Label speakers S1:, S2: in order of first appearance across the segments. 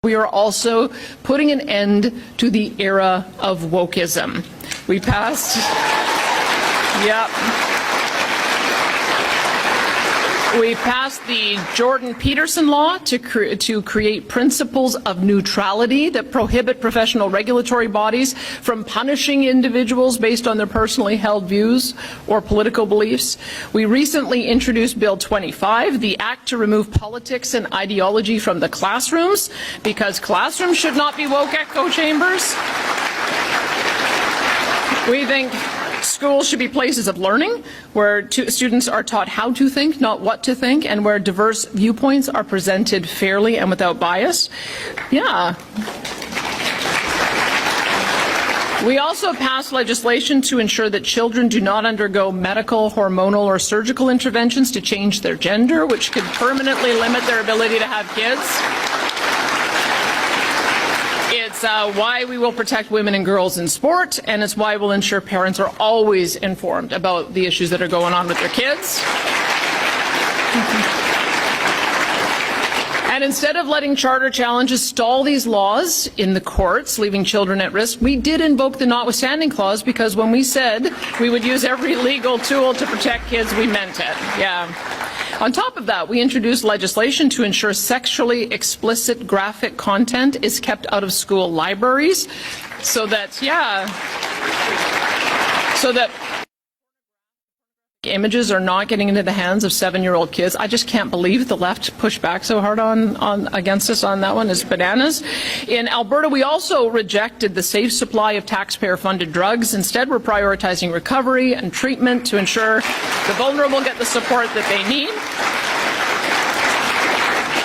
S1: We are also putting an end to the era of wokeism. We passed, we passed the Jordan Peterson law to create principles of neutrality that prohibit professional regulatory bodies from punishing individuals based on their personally held views or political beliefs. We recently introduced Bill 25, the act to remove politics and ideology from the classrooms, because classrooms should not be woke echo chambers. We think schools should be places of learning where students are taught how to think, not what to think, and where diverse viewpoints are presented fairly and without bias. Yeah. We also passed legislation to ensure that children do not undergo medical, hormonal, or surgical interventions to change their gender, which could permanently limit their ability to have kids. It's why we will protect women and girls in sport, and it's why we'll ensure parents are always informed about the issues that are going on with their kids. And instead of letting charter challenges stall these laws in the courts, leaving children at risk, we did invoke the notwithstanding clause, because when we said we would use every legal tool to protect kids, we meant it. Yeah. On top of that, we introduced legislation to ensure sexually explicit graphic content is kept out of school libraries so that, images are not getting into the hands of 7-year-old kids. I just can't believe the left pushed back so hard against us on that one. It's bananas. In Alberta, we also rejected the safe supply of taxpayer-funded drugs. Instead, we're prioritizing recovery and treatment to ensure the vulnerable get the support that they need.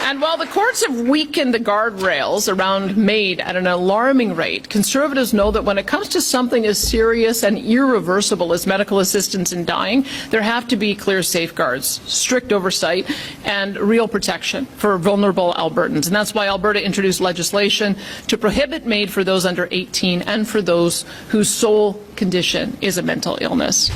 S1: And while the courts have weakened the guardrails around MAID at an alarming rate, Conservatives know that when it comes to something as serious and irreversible as medical assistance in dying, there have to be clear safeguards, strict oversight, and real protection for vulnerable Albertans. And that's why Alberta introduced legislation to prohibit MAID for those under 18 and for those whose sole condition is a mental illness.